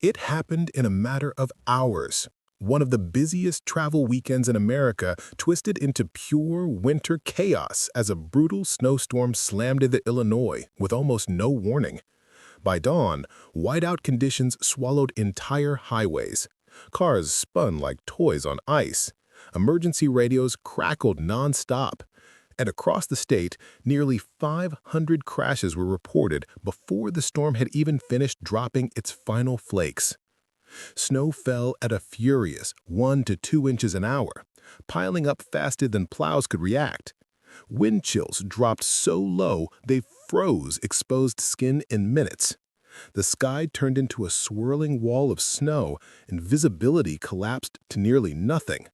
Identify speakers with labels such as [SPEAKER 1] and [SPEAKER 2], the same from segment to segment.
[SPEAKER 1] It happened in a matter of hours. One of the busiest travel weekends in America twisted into pure winter chaos as a brutal snowstorm slammed into Illinois with almost no warning. By dawn, whiteout conditions swallowed entire highways. Cars spun like toys on ice. Emergency radios crackled nonstop. And across the state, nearly 500 crashes were reported before the storm had even finished dropping its final flakes. Snow fell at a furious 1 to 2 inches an hour, piling up faster than plows could react. Wind chills dropped so low they froze exposed skin in minutes. The sky turned into a swirling wall of snow, and visibility collapsed to nearly nothing.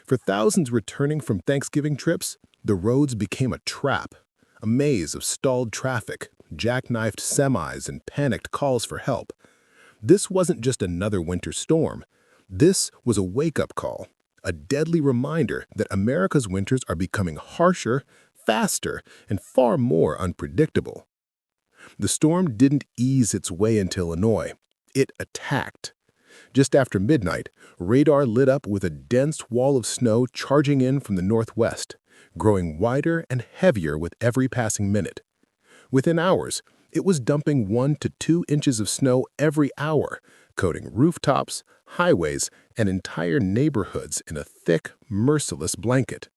[SPEAKER 1] For thousands returning from Thanksgiving trips, the roads became a trap, a maze of stalled traffic, jackknifed semis, and panicked calls for help. This wasn't just another winter storm. This was a wake-up call, a deadly reminder that America's winters are becoming harsher, faster, and far more unpredictable. The storm didn't ease its way into Illinois. It attacked. Just after midnight, radar lit up with a dense wall of snow charging in from the northwest, growing wider and heavier with every passing minute. Within hours, it was dumping 1 to 2 inches of snow every hour, coating rooftops, highways, and entire neighborhoods in a thick, merciless blanket.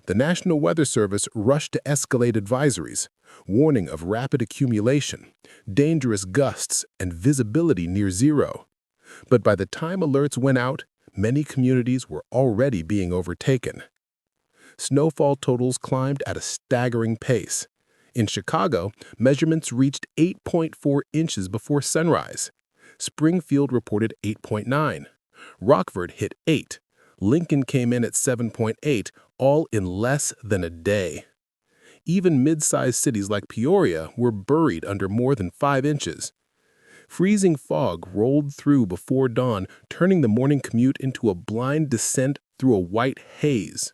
[SPEAKER 1] The National Weather Service rushed to escalate advisories, warning of rapid accumulation, dangerous gusts, and visibility near zero. But by the time alerts went out, many communities were already being overtaken. Snowfall totals climbed at a staggering pace. In Chicago, measurements reached 8.4 inches before sunrise. Springfield reported 8.9. Rockford hit 8. Lincoln came in at 7.8, all in less than a day. Even mid-sized cities like Peoria were buried under more than 5 inches. Freezing fog rolled through before dawn, turning the morning commute into a blind descent through a white haze.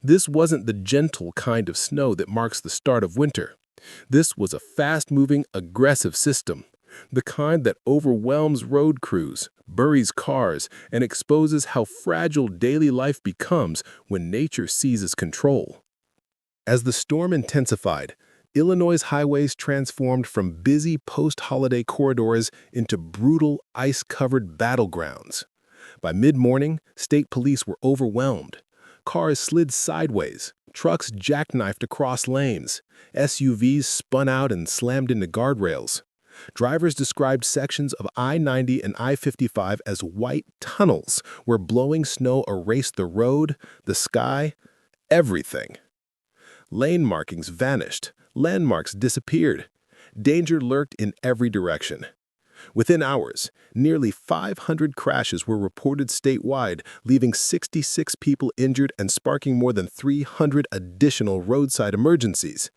[SPEAKER 1] This wasn't the gentle kind of snow that marks the start of winter. This was a fast-moving, aggressive system, the kind that overwhelms road crews, buries cars, and exposes how fragile daily life becomes when nature seizes control. As the storm intensified, Illinois' highways transformed from busy post-holiday corridors into brutal, ice-covered battlegrounds. By mid-morning, state police were overwhelmed. Cars slid sideways, trucks jackknifed across lanes, SUVs spun out and slammed into guardrails. Drivers described sections of I-70 and I-55 as white tunnels where blowing snow erased the road, the sky, everything. Lane markings vanished, landmarks disappeared. Danger lurked in every direction. Within hours, nearly 500 crashes were reported statewide, leaving 66 people injured and sparking more than 300 additional roadside emergencies.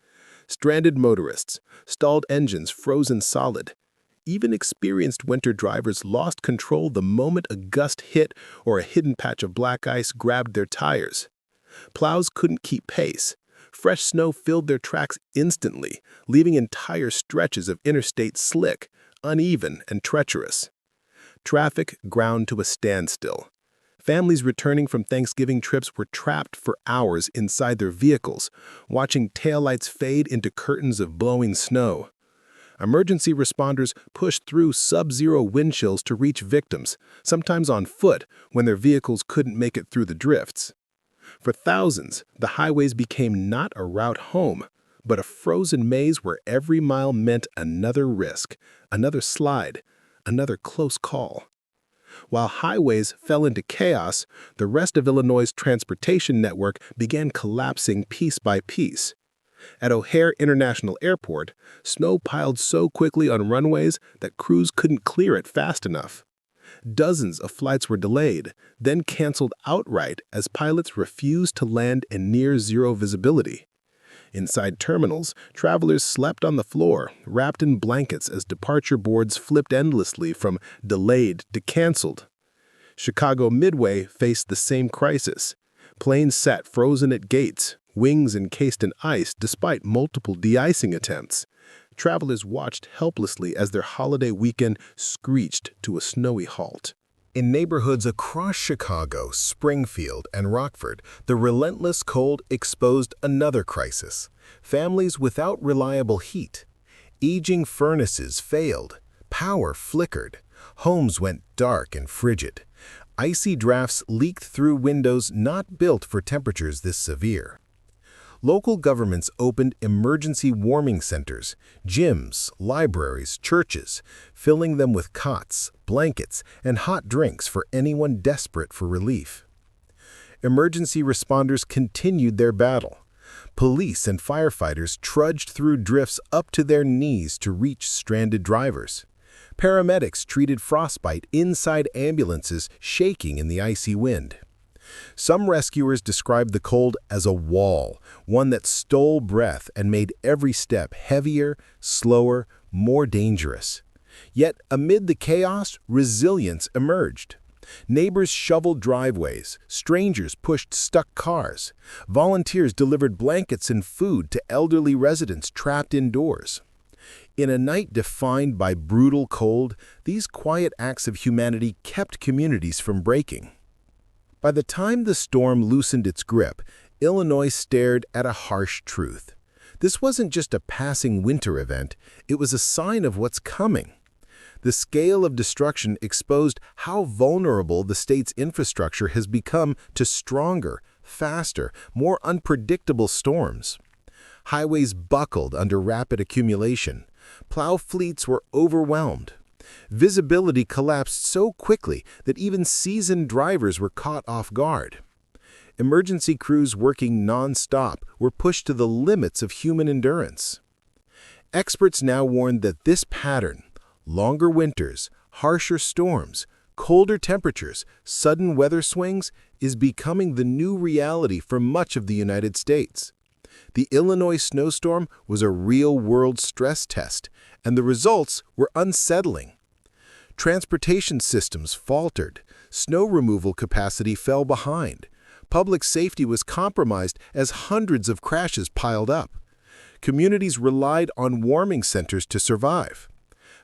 [SPEAKER 1] Stranded motorists, stalled engines frozen solid. Even experienced winter drivers lost control the moment a gust hit or a hidden patch of black ice grabbed their tires. Plows couldn't keep pace. Fresh snow filled their tracks instantly, leaving entire stretches of interstate slick, uneven, and treacherous. Traffic ground to a standstill. Families returning from Thanksgiving trips were trapped for hours inside their vehicles, watching taillights fade into curtains of blowing snow. Emergency responders pushed through sub-zero wind chills to reach victims, sometimes on foot when their vehicles couldn't make it through the drifts. For thousands, the highways became not a route home, but a frozen maze where every mile meant another risk, another slide, another close call. While highways fell into chaos, the rest of Illinois' transportation network began collapsing piece by piece. At O'Hare International Airport, snow piled so quickly on runways that crews couldn't clear it fast enough. Dozens of flights were delayed, then canceled outright as pilots refused to land in near-zero visibility. Inside terminals, travelers slept on the floor, wrapped in blankets as departure boards flipped endlessly from delayed to canceled. Chicago Midway faced the same crisis. Planes sat frozen at gates, wings encased in ice despite multiple de-icing attempts. Travelers watched helplessly as their holiday weekend screeched to a snowy halt. In neighborhoods across Chicago, Springfield, and Rockford, the relentless cold exposed another crisis: families without reliable heat. Aging furnaces failed, power flickered, homes went dark and frigid. Icy drafts leaked through windows not built for temperatures this severe. Local governments opened emergency warming centers, gyms, libraries, churches, filling them with cots, blankets, and hot drinks for anyone desperate for relief. Emergency responders continued their battle. Police and firefighters trudged through drifts up to their knees to reach stranded drivers. Paramedics treated frostbite inside ambulances shaking in the icy wind. Some rescuers described the cold as a wall, one that stole breath and made every step heavier, slower, more dangerous. Yet amid the chaos, resilience emerged. Neighbors shoveled driveways, strangers pushed stuck cars, volunteers delivered blankets and food to elderly residents trapped indoors. In a night defined by brutal cold, these quiet acts of humanity kept communities from breaking. By the time the storm loosened its grip, Illinois stared at a harsh truth. This wasn't just a passing winter event, it was a sign of what's coming. The scale of destruction exposed how vulnerable the state's infrastructure has become to stronger, faster, more unpredictable storms. Highways buckled under rapid accumulation. Plow fleets were overwhelmed. Visibility collapsed so quickly that even seasoned drivers were caught off guard. Emergency crews working non-stop were pushed to the limits of human endurance. Experts now warned that this pattern, longer winters, harsher storms, colder temperatures, sudden weather swings, is becoming the new reality for much of the United States. The Illinois snowstorm was a real-world stress test, and the results were unsettling. Transportation systems faltered, snow removal capacity fell behind, public safety was compromised as hundreds of crashes piled up. Communities relied on warming centers to survive.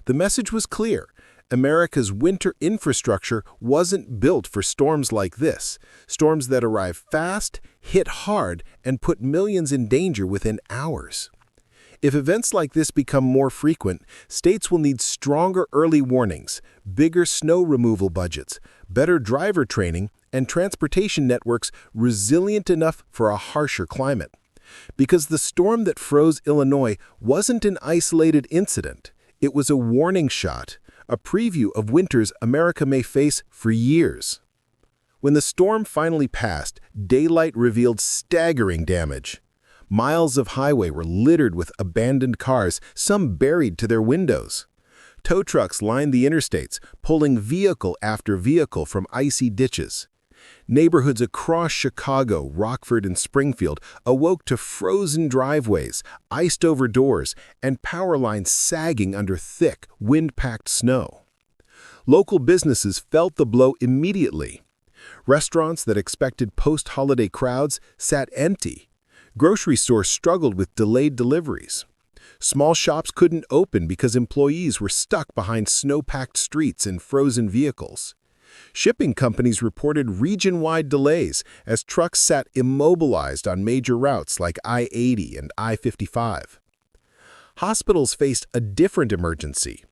[SPEAKER 1] The message was clear: America's winter infrastructure wasn't built for storms like this, storms that arrive fast, hit hard, and put millions in danger within hours. If events like this become more frequent, states will need stronger early warnings, bigger snow removal budgets, better driver training, and transportation networks resilient enough for a harsher climate. Because the storm that froze Illinois wasn't an isolated incident. It was a warning shot, a preview of winters America may face for years. When the storm finally passed, daylight revealed staggering damage. Miles of highway were littered with abandoned cars, some buried to their windows. Tow trucks lined the interstates, pulling vehicle after vehicle from icy ditches. Neighborhoods across Chicago, Rockford, and Springfield awoke to frozen driveways, iced-over doors, and power lines sagging under thick, wind-packed snow. Local businesses felt the blow immediately. Restaurants that expected post-holiday crowds sat empty. Grocery stores struggled with delayed deliveries. Small shops couldn't open because employees were stuck behind snow-packed streets and frozen vehicles. Shipping companies reported region-wide delays as trucks sat immobilized on major routes like I-80 and I-55. Hospitals faced a different emergency.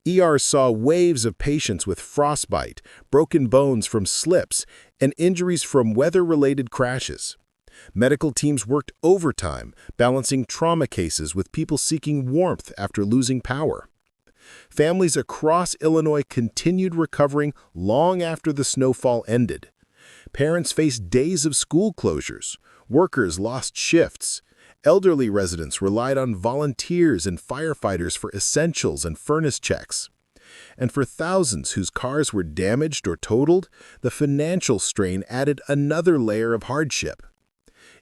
[SPEAKER 1] ERs saw waves of patients with frostbite, broken bones from slips, and injuries from weather-related crashes. Medical teams worked overtime, balancing trauma cases with people seeking warmth after losing power. Families across Illinois continued recovering long after the snowfall ended. Parents faced days of school closures. Workers lost shifts. Elderly residents relied on volunteers and firefighters for essentials and furnace checks. And for thousands whose cars were damaged or totaled, the financial strain added another layer of hardship.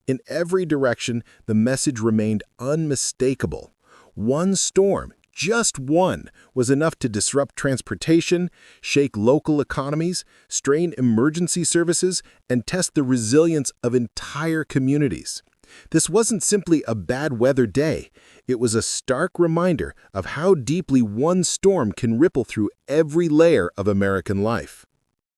[SPEAKER 1] In every direction, the message remained unmistakable. One storm, just one, was enough to disrupt transportation, shake local economies, strain emergency services, and test the resilience of entire communities. This wasn't simply a bad weather day. It was a stark reminder of how deeply one storm can ripple through every layer of American life.